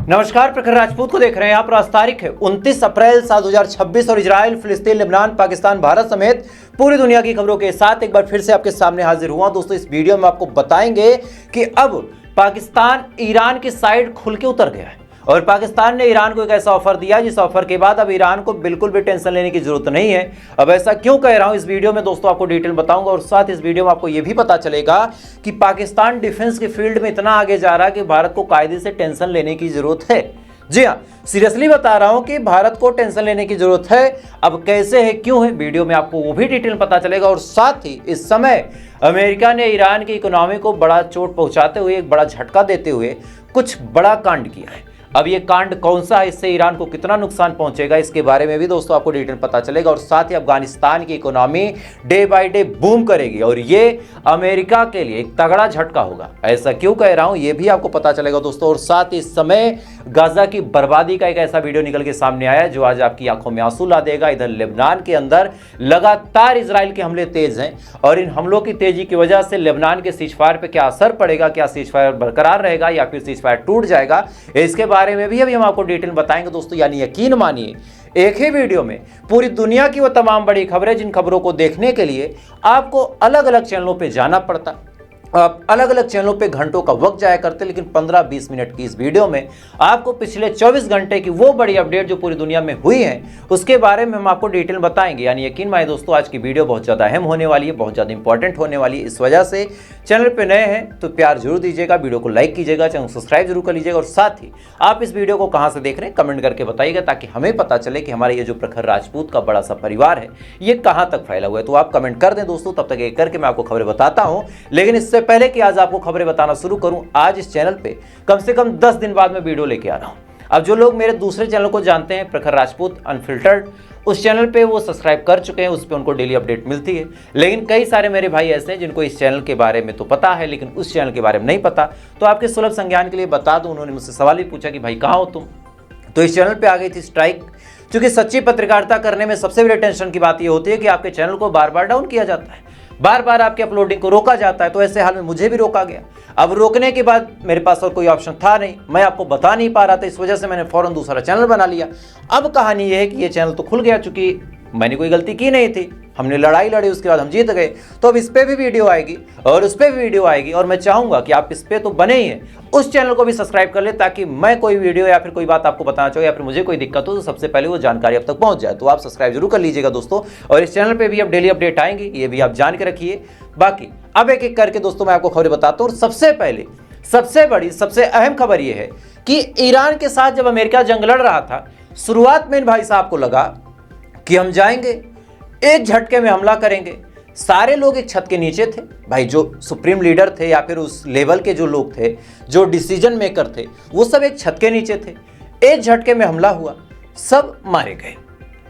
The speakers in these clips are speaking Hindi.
नमस्कार, प्रखर राजपूत को देख रहे हैं आप। आज तारीख है 29 अप्रैल साल 2026 और इजराइल, फिलिस्तीन, लेबनान, पाकिस्तान, भारत समेत पूरी दुनिया की खबरों के साथ एक बार फिर से आपके सामने हाजिर हुआ। दोस्तों, इस वीडियो में आपको बताएंगे कि अब पाकिस्तान ईरान की साइड खुल के उतर गया है और पाकिस्तान ने ईरान को एक ऐसा ऑफर दिया जिस ऑफर के बाद अब ईरान को बिल्कुल भी टेंशन लेने की जरूरत नहीं है। अब ऐसा क्यों कह रहा हूं इस वीडियो में दोस्तों आपको डिटेल बताऊंगा और साथ इस वीडियो में आपको यह भी पता चलेगा कि पाकिस्तान डिफेंस के फील्ड में इतना आगे जा रहा है कि भारत को कायदे से टेंशन लेने की जरूरत है। जी हाँ, सीरियसली बता रहा हूं कि भारत को टेंशन लेने की जरूरत है। अब कैसे है, क्यों है, वीडियो में आपको वो भी डिटेल पता चलेगा। और साथ ही इस समय अमेरिका ने ईरान की इकोनॉमी को बड़ा चोट पहुंचाते हुए, एक बड़ा झटका देते हुए कुछ बड़ा कांड किया है। अब ये कांड कौन सा है, इससे ईरान को कितना नुकसान पहुंचेगा, इसके बारे में भी दोस्तों आपको डिटेल पता चलेगा। और साथ ही अफगानिस्तान की economy day by day boom करेगी और ये अमेरिका के लिए एक तगड़ा झटका होगा। ऐसा क्यों कह रहा हूं ये भी आपको पता चलेगा दोस्तों। और साथ ही इस समय गाजा की बर्बादी का एक ऐसा वीडियो निकल के सामने आया है जो आज आपकी आंखों में आंसू ला देगा। इधर लेबनान के अंदर लगातार इजराइल के हमले तेज हैं और इन हमलों की तेजी की वजह से लेबनान के सीजफायर पे क्या असर पड़ेगा, क्या सीजफायर बरकरार रहेगा या फिर सीजफायर टूट जाएगा, इसके बारे में भी अभी हम आपको डिटेल बताएंगे दोस्तों। यानी यकीन मानिए एक ही वीडियो में पूरी दुनिया की वो तमाम बड़ी खबरें जिन खबरों को देखने के लिए आपको अलग अलग चैनलों पे जाना पड़ता, आप अलग अलग चैनलों पे घंटों का वक्त जाया करते, लेकिन 15-20 मिनट की इस वीडियो में आपको पिछले 24 घंटे की वो बड़ी अपडेट जो पूरी दुनिया में हुई है उसके बारे में हम आपको डिटेल बताएंगे। यानी यकीन मानिए दोस्तों आज की वीडियो बहुत ज़्यादा अहम होने वाली है, बहुत ज़्यादा इंपॉर्टेंट होने वाली है। इस वजह से चैनल पर नए हैं तो प्यार जरूर दीजिएगा, वीडियो को लाइक कीजिएगा, चैनल सब्सक्राइब जरूर कर लीजिएगा। और साथ ही आप इस वीडियो को कहाँ से देख रहे हैं कमेंट करके बताइएगा ताकि हमें पता चले कि हमारे ये जो प्रखर राजपूत का बड़ा सा परिवार है ये कहाँ तक फैला हुआ है। तो आप कमेंट कर दें दोस्तों, तब तक एक करके मैं आपको खबरें बताता हूँ। लेकिन इससे पहले कि आज आपको खबरें बताना शुरू करूं, आज इस चैनल पे कम से कम 10 दिन बाद मैं वीडियो लेके आ रहा हूं। अब जो लोग मेरे दूसरे चैनल को जानते हैं, प्रखर राजपूत अनफिल्टर्ड, उस चैनल पे वो सब्सक्राइब कर चुके हैं, उस पे उनको डेली अपडेट मिलती है। लेकिन कई सारे मेरे भाई ऐसे हैं जिनको इस चैनल के बारे में तो पता है लेकिन उस चैनल के बारे में नहीं पता। तो आपके सुलभ संज्ञान के लिए बता दूं, उन्होंने मुझसे सवाल भी पूछा कि भाई कहाँ हो तुम, तो इस चैनल पे आ गई थी स्ट्राइक। क्योंकि सच्ची पत्रकारिता करने में सबसे बड़ी टेंशन की बात यह होती है कि आपके चैनल को बार बार डाउन किया जाता है, बार बार आपके अपलोडिंग को रोका जाता है। तो ऐसे हाल में मुझे भी रोका गया। अब रोकने के बाद मेरे पास और कोई ऑप्शन था नहीं, मैं आपको बता नहीं पा रहा था, इस वजह से मैंने फौरन दूसरा चैनल बना लिया। अब कहानी यह है कि ये चैनल तो खुल गया, चूंकि मैंने कोई गलती की नहीं थी, हमने लड़ाई लड़ी, उसके बाद हम जीत गए। तो अब इस पर भी वीडियो आएगी और उस पर भी वीडियो आएगी और मैं चाहूँगा कि आप इस पर तो बने ही हैं, उस चैनल को भी सब्सक्राइब कर ले ताकि मैं कोई वीडियो या फिर कोई बात आपको बताना चाहूँ या फिर मुझे कोई दिक्कत हो तो सबसे पहले वो जानकारी अब तक पहुँच जाए। तो आप सब्सक्राइब जरूर कर लीजिएगा दोस्तों। और इस चैनल पर भी अब डेली अपडेट आएंगी, ये भी आप जान के रखिए। बाकी अब एक एक करके दोस्तों मैं आपको खबरें बताता हूँ। सबसे पहले सबसे बड़ी सबसे अहम खबर यह है कि ईरान के साथ जब अमेरिका जंग लड़ रहा था, शुरुआत में इन भाई साहब को लगा कि हम जाएंगे एक झटके में हमला करेंगे। सारे लोग एक छत के नीचे थे भाई, जो सुप्रीम लीडर थे या फिर उस लेवल के जो लोग थे, जो डिसीजन मेकर थे, वो सब एक छत के नीचे थे। एक झटके में हमला हुआ, सब मारे गए।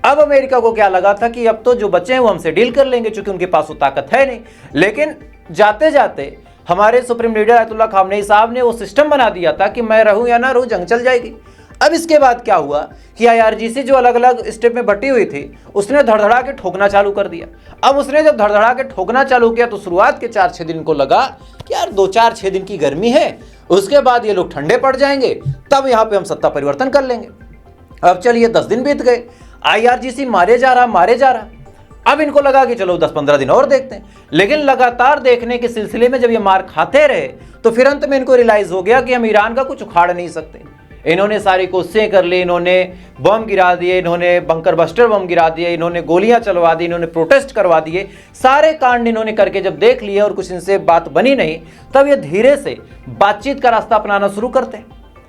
अब अमेरिका को क्या लगा था कि अब तो जो बच्चे हैं वो हमसे डील कर लेंगे, क्योंकि उनके पास वो ताकत है नहीं। लेकिन जाते जाते हमारे सुप्रीम लीडर आयतुल्लाह खामनेई साहब ने वो सिस्टम बना दिया था कि मैं रहूं या ना रहूं, जंग चल जाएगी। अब इसके बाद क्या हुआ कि IRGC जो अलग अलग स्टेप में बटी हुई थी उसने धड़धड़ा के ठोकना चालू कर दिया। अब उसने जब धड़धड़ा के ठोकना चालू किया तो शुरुआत के 4-6 दिन को लगा कि यार 2-4-6 दिन की गर्मी है, उसके बाद ये लोग ठंडे पड़ जाएंगे, तब यहाँ पे हम सत्ता परिवर्तन कर लेंगे। अब चलिए 10 दिन बीत गए, IRGC मारे जा रहा। अब इनको लगा कि चलो 10-15 दिन और देखते हैं। लेकिन लगातार देखने के सिलसिले में जब ये मार खाते रहे तो फिर अंत में इनको रियलाइज हो गया कि हम ईरान का कुछ उखाड़ नहीं सकते। इन्होंने सारी कोशिशें कर ली, इन्होंने बम गिरा दिए, इन्होंने बंकर बस्टर बम गिरा दिए, इन्होंने गोलियां चलवा दी, इन्होंने प्रोटेस्ट करवा दिए, सारे कांड इन्होंने करके जब देख लिए और कुछ इनसे बात बनी नहीं, तब ये धीरे से बातचीत का रास्ता अपनाना शुरू करते हैं।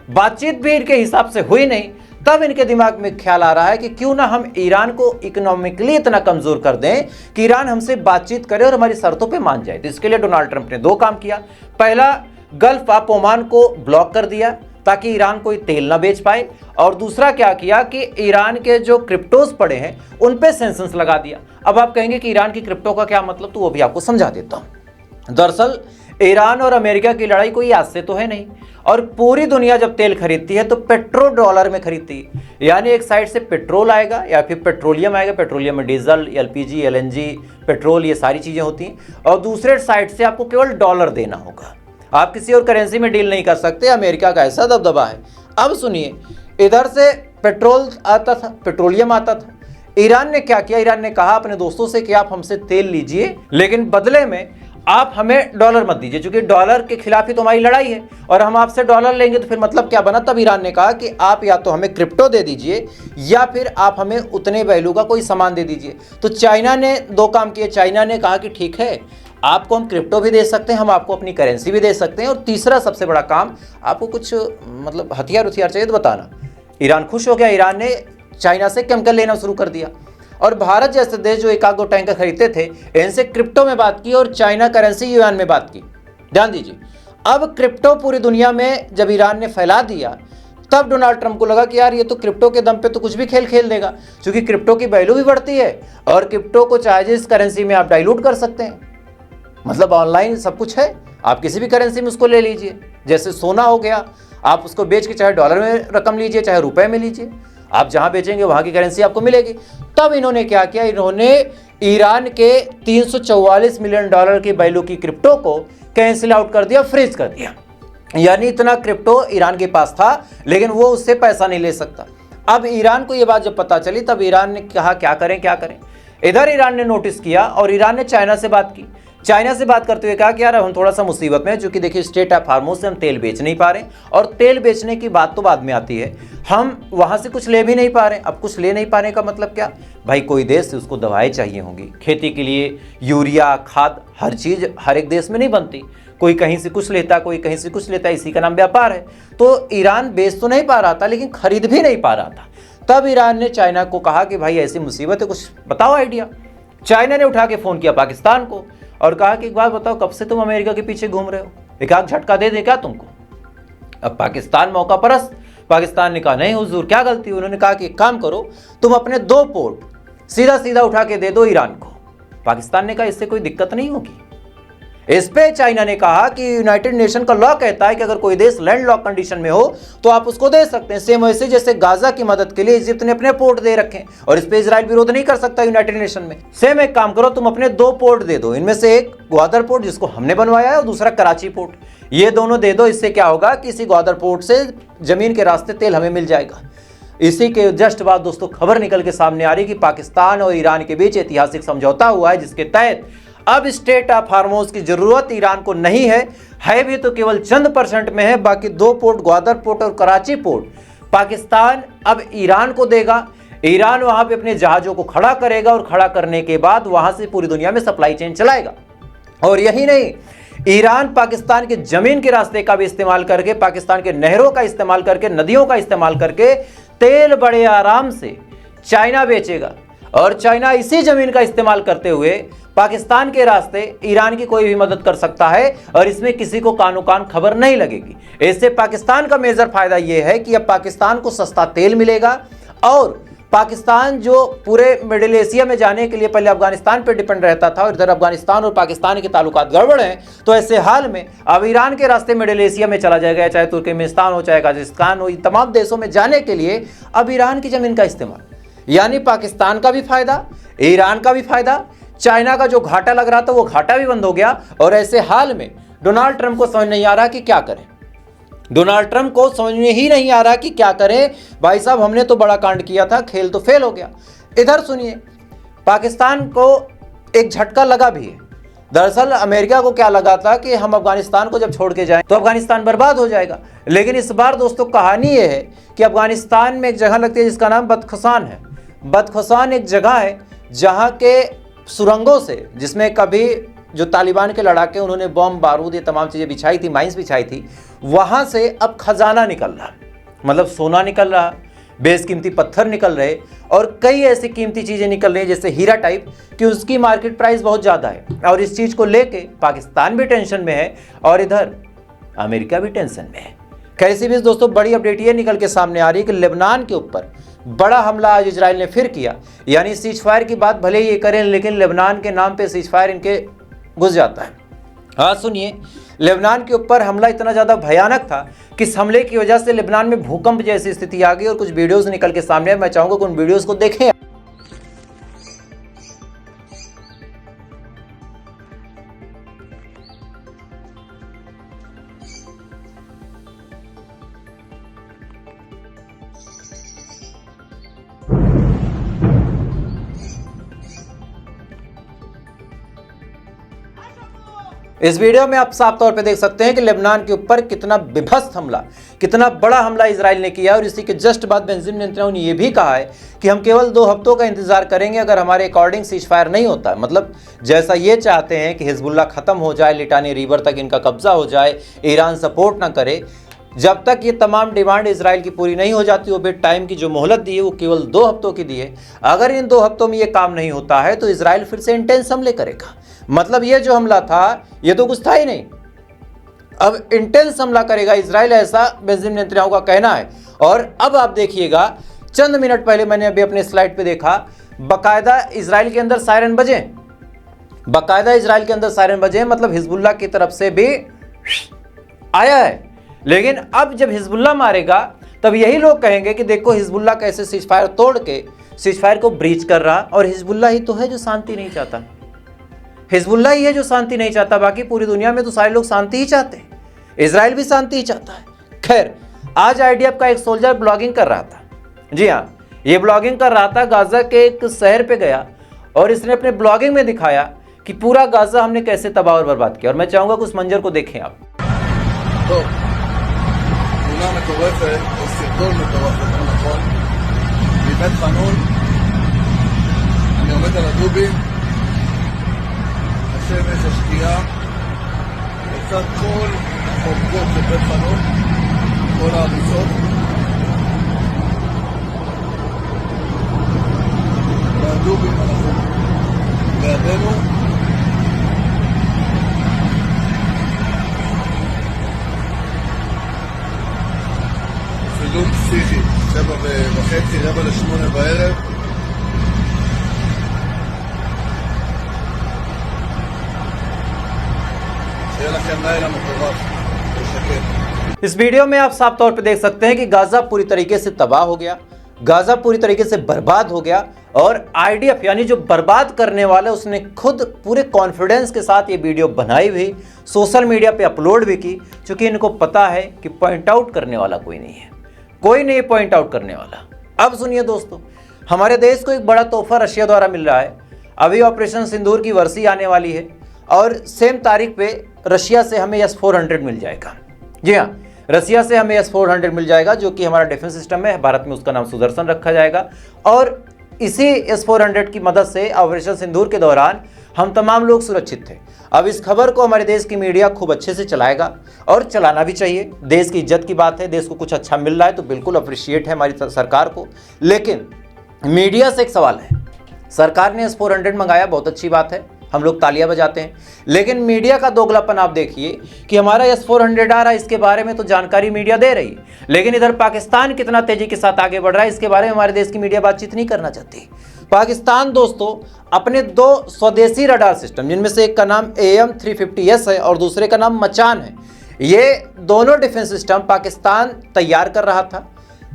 बातचीत भी इनके हिसाब से हुई नहीं, तब इनके दिमाग में ख्याल आ रहा है कि क्यों ना हम ईरान को इकोनॉमिकली इतना कमजोर कर दें कि ईरान हमसे बातचीत करे और हमारी शर्तों पे मान जाए। तो इसके लिए डोनाल्ड ट्रंप ने 2 काम किया। पहला, गल्फ ऑफ ओमान को ब्लॉक कर दिया ताकि ईरान कोई तेल ना बेच पाए, और दूसरा क्या किया कि ईरान के जो क्रिप्टोज पड़े हैं उन पे सेंसस लगा दिया। अब आप कहेंगे कि ईरान की क्रिप्टो का क्या मतलब, तो वो भी आपको समझा देता हूं। दरअसल ईरान और अमेरिका की लड़ाई कोई आज से तो है नहीं, और पूरी दुनिया जब तेल खरीदती है तो पेट्रो डॉलर में खरीदती है। यानी एक साइड से पेट्रोल आएगा या फिर पेट्रोलियम आएगा, पेट्रोलियम में डीजल, LPG, LNG, पेट्रोल, ये सारी चीज़ें होती हैं, और दूसरे साइड से आपको केवल डॉलर देना होगा। आप किसी और करेंसी में डील नहीं कर सकते, अमेरिका का ऐसा दबदबा है। अब सुनिए, इधर से पेट्रोल आता था, पेट्रोलियम आता था। ईरान ने क्या किया, ईरान ने कहा अपने दोस्तों से कि आप हमसे तेल लीजिए, लेकिन बदले में आप हमें डॉलर मत दीजिए, क्योंकि डॉलर के खिलाफ ही तो हमारी लड़ाई है और हम आपसे डॉलर लेंगे तो फिर मतलब क्या बना। तब ईरान ने कहा कि आप या तो हमें क्रिप्टो दे दीजिए या फिर आप हमें उतने वैल्यू का कोई सामान दे दीजिए। तो चाइना ने दो काम किए। चाइना ने कहा कि ठीक है, आपको हम क्रिप्टो भी दे सकते हैं, हम आपको अपनी करेंसी भी दे सकते हैं, और तीसरा सबसे बड़ा काम, आपको कुछ मतलब हथियार चाहिए तो बताना। ईरान खुश हो गया। ईरान ने चाइना से केमिकल लेना शुरू कर दिया और भारत जैसे देश जो एक आध दो टैंकर खरीदते थे, इनसे क्रिप्टो में बात की और चाइना करेंसी युआन में बात की। ध्यान दीजिए, अब क्रिप्टो पूरी दुनिया में जब ईरान ने फैला दिया, तब डोनाल्ड ट्रंप को लगा कि यार ये तो क्रिप्टो के दम पे तो कुछ भी खेल खेल देगा, क्योंकि क्रिप्टो की वैल्यू भी बढ़ती है और क्रिप्टो को चाहे जिस करेंसी में आप डाइल्यूट कर सकते हैं। मतलब ऑनलाइन सब कुछ है, आप किसी भी करेंसी में उसको ले लीजिए। जैसे सोना हो गया, आप उसको बेच के चाहे डॉलर में रकम लीजिए चाहे रुपए में लीजिए, आप जहां बेचेंगे वहां की करेंसी आपको मिलेगी। तब इन्होंने क्या किया, इन्होंने ईरान के 344 मिलियन डॉलर की वैल्यू की क्रिप्टो को कैंसिल आउट कर दिया, फ्रीज कर दिया। यानी इतना क्रिप्टो ईरान के पास था, लेकिन वो उससे पैसा नहीं ले सकता। अब ईरान को यह बात जब पता चली, तब ईरान ने कहा क्या करें क्या करें। इधर ईरान ने नोटिस किया और ईरान ने चाइना से बात की। चाइना से बात करते हुए कहा कि यार हम थोड़ा सा मुसीबत में है, क्योंकि देखिए स्ट्रेट ऑफ हार्मोज से हम तेल बेच नहीं पा रहे, और तेल बेचने की बात तो बाद में आती है, हम वहां से कुछ ले भी नहीं पा रहे। अब कुछ ले नहीं पाने का मतलब क्या भाई, कोई देश उसको दवाएं चाहिए होंगी खेती के लिए, यूरिया, खाद, हर चीज हर एक देश में नहीं बनती। कोई कहीं से कुछ लेता, कोई कहीं से कुछ लेता, इसी का नाम व्यापार है। तो ईरान बेच तो नहीं पा रहा था, लेकिन खरीद भी नहीं पा रहा था। तब ईरान ने चाइना को कहा कि भाई ऐसी मुसीबत है, कुछ बताओ आइडिया। चाइना ने उठा के फोन किया पाकिस्तान को और कहा कि एक बात बताओ, कब से तुम अमेरिका के पीछे घूम रहे हो, एक आध झटका दे दे क्या तुमको। अब पाकिस्तान मौका परस्त, पाकिस्तान ने कहा नहीं हुजूर क्या गलती। उन्होंने कहा कि एक काम करो, तुम अपने 2 पोर्ट सीधा सीधा उठा के दे दो ईरान को। पाकिस्तान ने कहा इससे कोई दिक्कत नहीं होगी। इस पे चाइना ने कहा कि यूनाइटेड नेशन का लॉ कहता है कि अगर कोई देश लैंड लॉक कंडीशन में हो तो आप उसको दे सकते हैं। सेम वैसे जैसे गाजा की मदद के लिए इजिप्ट ने अपने पोर्ट दे रखे हैं और इस पे इजराइल विरोध नहीं कर सकता यूनाइटेड नेशन में। सेम एक काम करो, तुम अपने 2 पोर्ट दे दो, इनमें से एक ग्वादर पोर्ट जिसको हमने बनवाया है और दूसरा कराची पोर्ट, ये दोनों दे दो। इससे क्या होगा कि इसी ग्वादर पोर्ट से जमीन के रास्ते तेल हमें मिल जाएगा। इसी के जस्ट बाद दोस्तों खबर निकल के सामने आ रही कि पाकिस्तान और ईरान के बीच ऐतिहासिक समझौता हुआ है, जिसके तहत अब स्टेट ऑफ हार्मोज की जरूरत ईरान को नहीं है भी तो केवल चंद % में है। बाकी 2 पोर्ट ग्वादर पोर्ट और कराची पोर्ट पाकिस्तान अब ईरान को देगा। ईरान वहां पे अपने जहाजों को खड़ा करेगा और खड़ा करने के बाद वहां से पूरी दुनिया में सप्लाई चेन चलाएगा। और यही नहीं, ईरान पाकिस्तान के जमीन के रास्ते का भी इस्तेमाल करके, पाकिस्तान के नहरों का इस्तेमाल करके, नदियों का इस्तेमाल करके तेल बड़े आराम से चाइना बेचेगा। और चाइना इसी जमीन का इस्तेमाल करते हुए पाकिस्तान के रास्ते ईरान की कोई भी मदद कर सकता है और इसमें किसी को कानो कान खबर नहीं लगेगी। इससे पाकिस्तान का मेजर फायदा यह है कि अब पाकिस्तान को सस्ता तेल मिलेगा और पाकिस्तान जो पूरे मिडिल एशिया में जाने के लिए पहले अफगानिस्तान पर डिपेंड रहता था और इधर अफगानिस्तान और पाकिस्तान के ताल्लुकात गड़बड़ हैं, तो ऐसे हाल में अब ईरान के रास्ते मिडिल एशिया में चला जाएगा, चाहे तुर्कमेनिस्तान हो चाहे कजाकिस्तान हो, इन तमाम देशों में जाने के लिए अब ईरान की जमीन का इस्तेमाल। यानी पाकिस्तान का भी फायदा, ईरान का भी फायदा, चाइना का जो घाटा लग रहा था वो घाटा भी बंद हो गया। और ऐसे हाल में डोनाल्ड ट्रंप को समझ नहीं आ रहा कि क्या करें। डोनाल्ड ट्रंप को समझ में ही नहीं आ रहा कि क्या करें। भाई साहब हमने तो बड़ा कांड किया था, खेल तो फेल हो गया। इधर सुनिए, पाकिस्तान को एक झटका लगा भी है। दरअसल अमेरिका को क्या लगा था कि हम अफगानिस्तान को जब छोड़ के जाएं तो अफगानिस्तान बर्बाद हो जाएगा। लेकिन इस बार दोस्तों कहानी ये है कि अफगानिस्तान में एक जगह लगती है जिसका नाम बदखसान है। बदखसान एक जगह है जहाँ के सुरंगों से, जिसमें कभी जो तालिबान के लड़ाके उन्होंने बम बारूद ये तमाम चीज़ें बिछाई थी, माइंस बिछाई थी, वहाँ से अब खजाना निकल रहा, मतलब सोना निकल रहा, बेशकीमती पत्थर निकल रहे और कई ऐसी कीमती चीज़ें निकल रही है जैसे हीरा टाइप, कि उसकी मार्केट प्राइस बहुत ज़्यादा है। और इस चीज़ को लेके पाकिस्तान भी टेंशन में है और इधर अमेरिका भी टेंशन में है। कैसी भी दोस्तों बड़ी अपडेट ये निकल के सामने आ रही है कि लेबनान के ऊपर बड़ा हमला आज इजराइल ने फिर किया। यानी सीज फायर की बात भले ये करें, लेकिन लेबनान के नाम पे सीज फायर इनके घुस जाता है। हाँ सुनिए, लेबनान के ऊपर हमला इतना ज़्यादा भयानक था कि इस हमले की वजह से लेबनान में भूकंप जैसी स्थिति आ गई और कुछ वीडियोस निकल के सामने। मैं चाहूँगा कि उन वीडियोस को देखें। इस वीडियो में आप साफ तौर पे देख सकते हैं कि लेबनान के ऊपर कितना विभत्स हमला, कितना बड़ा हमला इजराइल ने किया। और इसी के जस्ट बाद बेंजामिन नेतन्याहू ने यह भी कहा है कि हम केवल 2 हफ्तों का इंतजार करेंगे अगर हमारे अकॉर्डिंग सीज फायर नहीं होता है। मतलब जैसा ये चाहते हैं कि हिजबुल्लाह खत्म हो जाए, लिटानी रिवर तक इनका कब्जा हो जाए, ईरान सपोर्ट ना करे, जब तक ये तमाम डिमांड इजराइल की पूरी नहीं हो जाती। वो बेट टाइम की जो मोहलत दी है वो केवल 2 हफ्तों की दी है। अगर इन 2 हफ्तों में ये काम नहीं होता है तो इजराइल फिर से इंटेंस हमले करेगा। मतलब ये जो हमला था ये तो कुछ था ही नहीं, अब इंटेंस हमला करेगा इजराइल, ऐसा बेंजामिन नेतन्याहू का कहना है। और अब आप देखिएगा, चंद मिनट पहले मैंने अभी अपने स्लाइड पे देखा, बाकायदा इजराइल के अंदर सायरन बजे, बाकायदा इजराइल के अंदर सायरन बजे, मतलब हिजबुल्लाह की तरफ से भी आया है। लेकिन अब जब हिजबुल्लाह मारेगा तब यही लोग कहेंगे कि देखो हिजबुल्लाह कैसे सीजफायर तोड़ के सीजफायर को ब्रीच कर रहा, और हिजबुल्लाह ही तो है जो शांति नहीं चाहता, हिजबुल्लाह ही है जो शांति नहीं चाहता। बाकी पूरी दुनिया में तो सारे लोग शांति ही चाहते हैं, इजराइल भी शांति ही चाहता है। खैर, आज आईडीएफ का एक सोल्जर ब्लॉगिंग कर रहा था, जी हाँ, ये ब्लॉगिंग कर रहा था, गाजा के एक शहर पे गया और इसने अपने ब्लॉगिंग में दिखाया कि पूरा गाजा हमने कैसे तबाह और बर्बाद किया। और मैं चाहूंगा कि उस मंजर को देखें आप। तो תמונה מטורפת, או סרטון מטורף, יותר נכון, מבית חנון. אני עומד על הדובים, השמש, השקיעה, לצד כל החורבות של בית חנון, כל ההריסות. והדובים אנחנו לידינו. צילום פסיכי, 7:30, 7:45 בערב. שיהיה לכם לילה מטורף ושקט. इस वीडियो में आप साफ तौर पे देख सकते हैं कि गाजा पूरी तरीके से तबाह हो गया, गाजा पूरी तरीके से बर्बाद हो गया। और आईडीएफ यानी जो बर्बाद करने वाला, उसने खुद पूरे कॉन्फिडेंस के साथ ये वीडियो बनाई भी, सोशल मीडिया पे अपलोड भी की, क्योंकि इनको पता है कि पॉइंट आउट करने वाला कोई नहीं है, कोई नहीं पॉइंट आउट करने वाला। अब सुनिए दोस्तों, हमारे देश को एक बड़ा तोहफा रशिया द्वारा मिल रहा है। अभी ऑपरेशन सिंदूर की वर्षी आने वाली है और सेम तारीख पे रशिया से हमें S-400 मिल जाएगा। जी हाँ, रशिया से हमें S-400 मिल जाएगा, जो कि हमारा डिफेंस सिस्टम है, भारत में उसका नाम सुदर्शन रखा जाएगा। और इसी S-400 की मदद से ऑपरेशन सिंदूर के दौरान हम तमाम लोग सुरक्षित थे। अब इस खबर को हमारे देश की मीडिया खूब अच्छे से चलाएगा, और चलाना भी चाहिए। देश की इज्जत की बात है, देश को कुछ अच्छा मिल रहा है तो बिल्कुल अप्रिशिएट है हमारी सरकार को। लेकिन मीडिया से एक सवाल है, सरकार ने S-400 मंगाया, बहुत अच्छी बात है, हम लोग तालियां बजाते हैं। लेकिन मीडिया का दोगलापन आप देखिए कि हमारा S-400 आ रहा है, इसके बारे में तो जानकारी मीडिया दे रही है, लेकिन इधर पाकिस्तान कितना तेजी के साथ आगे बढ़ रहा है इसके बारे में हमारे देश की मीडिया बातचीत नहीं करना चाहती। पाकिस्तान दोस्तों अपने 2 स्वदेशी रडार सिस्टम, जिनमें से एक का नाम AM-350S है और दूसरे का नाम मचान है, ये दोनों डिफेंस सिस्टम पाकिस्तान तैयार कर रहा था,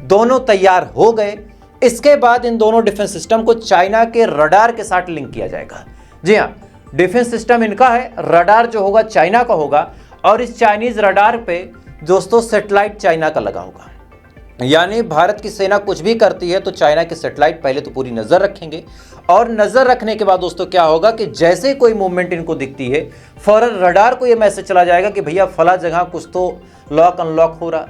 दोनों तैयार हो गए। इसके बाद इन दोनों डिफेंस सिस्टम को चाइना के रडार के साथ लिंक किया जाएगा। जी हाँ, डिफेंस सिस्टम इनका है, रडार जो होगा चाइना का होगा, और इस चाइनीज रडार पे दोस्तों सैटेलाइट चाइना का लगा होगा। यानी भारत की सेना कुछ भी करती है तो चाइना के सैटेलाइट पहले तो पूरी नज़र रखेंगे, और नज़र रखने के बाद दोस्तों क्या होगा कि जैसे कोई मूवमेंट इनको दिखती है, फौरन रडार को ये मैसेज चला जाएगा कि भैया फला जगह कुछ तो लॉक अनलॉक हो रहा,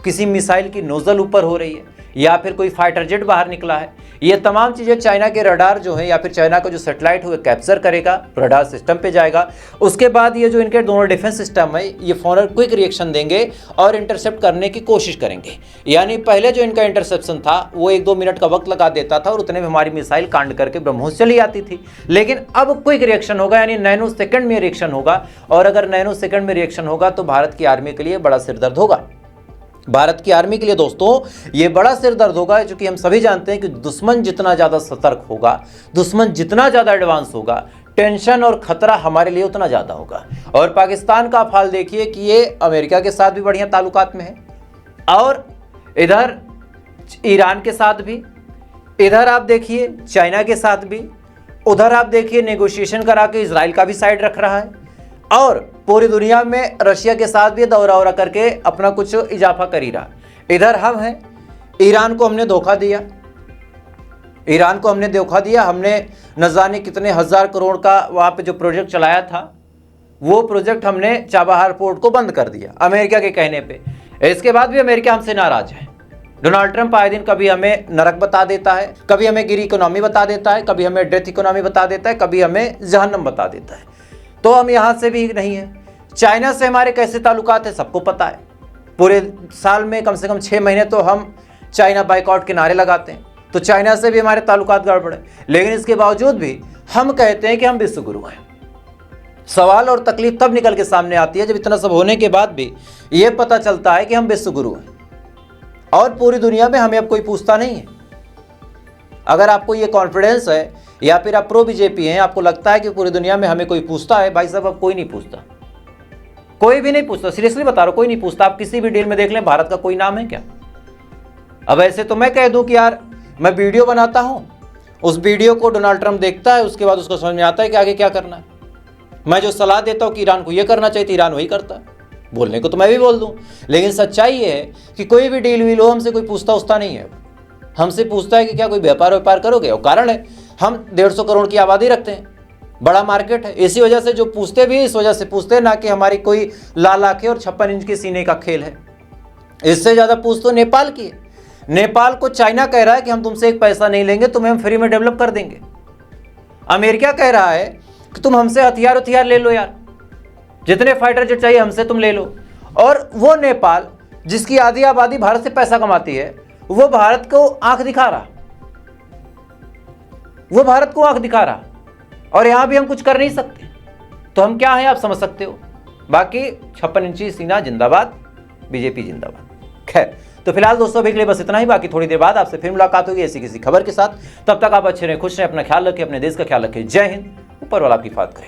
किसी मिसाइल की नोजल ऊपर हो रही है, या फिर कोई फाइटर जेट बाहर निकला है। ये तमाम चीज़ें चाइना के रडार जो है, या फिर चाइना का जो सैटेलाइट है, कैप्चर करेगा, रडार सिस्टम पे जाएगा। उसके बाद ये जो इनके दोनों डिफेंस सिस्टम है, ये फौरन क्विक रिएक्शन देंगे और इंटरसेप्ट करने की कोशिश करेंगे। यानी पहले जो इनका इंटरसेप्शन था वो 1-2 मिनट का वक्त लगा देता था और उतने में हमारी मिसाइल कांड करके ब्रह्मोस चली आती थी। लेकिन अब क्विक रिएक्शन होगा, यानी नैनो सेकंड में रिएक्शन होगा, और अगर नैनो सेकंड में रिएक्शन होगा तो भारत की आर्मी के लिए बड़ा सिरदर्द होगा। भारत की आर्मी के लिए दोस्तों ये बड़ा सिर दर्द होगा, क्योंकि हम सभी जानते हैं कि दुश्मन जितना ज़्यादा सतर्क होगा, दुश्मन जितना ज़्यादा एडवांस होगा, टेंशन और खतरा हमारे लिए उतना ज़्यादा होगा। और पाकिस्तान का हाल देखिए कि ये अमेरिका के साथ भी बढ़िया ताल्लुकात में है, और इधर ईरान के साथ भी, इधर आप देखिए चाइना के साथ भी, उधर आप देखिए नेगोशिएशन करा के इजराइल का भी साइड रख रहा है, और पूरी दुनिया में रशिया के साथ भी दौरा करके अपना कुछ इजाफा कर ही रहा। इधर हम हैं, ईरान को हमने धोखा दिया, ईरान को हमने धोखा दिया, हमने न जाने कितने 1000 करोड़ का वहाँ पे जो प्रोजेक्ट चलाया था, वो प्रोजेक्ट हमने चाबहार पोर्ट को बंद कर दिया अमेरिका के कहने पे। इसके बाद भी अमेरिका हमसे नाराज है। डोनाल्ड ट्रंप आए दिन कभी हमें नरक बता देता है, कभी हमें गिर इकोनॉमी बता देता है, कभी हमें डेथ इकोनॉमी बता देता है, कभी हमें जहन्नम बता देता है। तो हम यहाँ से भी नहीं है। चाइना से हमारे कैसे ताल्लुकात है सबको पता है। पूरे साल में कम से कम 6 महीने तो हम चाइना बाइकआउट के नारे लगाते हैं, तो चाइना से भी हमारे ताल्लुकात गड़बड़ है। लेकिन इसके बावजूद भी हम कहते हैं कि हम विश्व गुरु हैं। सवाल और तकलीफ तब निकल के सामने आती है जब इतना सब होने के बाद भी ये पता चलता है कि हम विश्व गुरु हैं और पूरी दुनिया में हमें अब कोई पूछता नहीं है। अगर आपको ये कॉन्फिडेंस है या फिर आप प्रो बीजेपी हैं, आपको लगता है कि पूरी दुनिया में हमें कोई पूछता है, भाई साहब अब कोई नहीं पूछता, कोई भी नहीं पूछता। सीरियसली बता रहा हूं, कोई नहीं पूछता। आप किसी भी डील में देख लें, भारत का कोई नाम है क्या? अब ऐसे तो मैं कह दूं कि यार मैं वीडियो बनाता हूं, उस वीडियो को डोनाल्ड ट्रंप देखता है, उसके बाद उसको समझ में आता है कि आगे क्या करना है। मैं जो सलाह देता हूं कि ईरान को ये करना चाहिए, ईरान वही करता है। बोलने को तो मैं भी बोल दूं, लेकिन सच्चाई ये है कि कोई भी डील वील हो हमसे कोई पूछता उछता नहीं है। हमसे पूछता है कि क्या कोई व्यापार करोगे, और कारण है हम 150 करोड़ की आबादी रखते हैं, बड़ा मार्केट है। इसी वजह से जो पूछते भी इस वजह से पूछते हैं, ना कि हमारी कोई लाल आंखें और 56 इंच के सीने का खेल है। इससे ज़्यादा पूछ तो नेपाल की है। नेपाल को चाइना कह रहा है कि हम तुमसे एक पैसा नहीं लेंगे, तुम्हें हम फ्री में डेवलप कर देंगे। अमेरिका कह रहा है कि तुम हमसे हथियार ले लो यार, जितने फाइटर जेट चाहिए हमसे तुम ले लो। और वो नेपाल जिसकी आधी आबादी भारत से पैसा कमाती है, वो भारत को आंख दिखा रहा, वो भारत को आंख दिखा रहा, और यहां भी हम कुछ कर नहीं सकते। तो हम क्या हैं आप समझ सकते हो। बाकी 56 इंची सीना जिंदाबाद, बीजेपी जिंदाबाद। खैर, तो फिलहाल दोस्तों अभी के लिए बस इतना ही। बाकी थोड़ी देर बाद आपसे फिर मुलाकात होगी ऐसी किसी खबर के साथ। तब तक आप अच्छे रहें, खुश रहें, अपना ख्याल रखें, अपने देश का ख्याल रखें। जय हिंद। ऊपर वाला आपकी हिफाजत करे।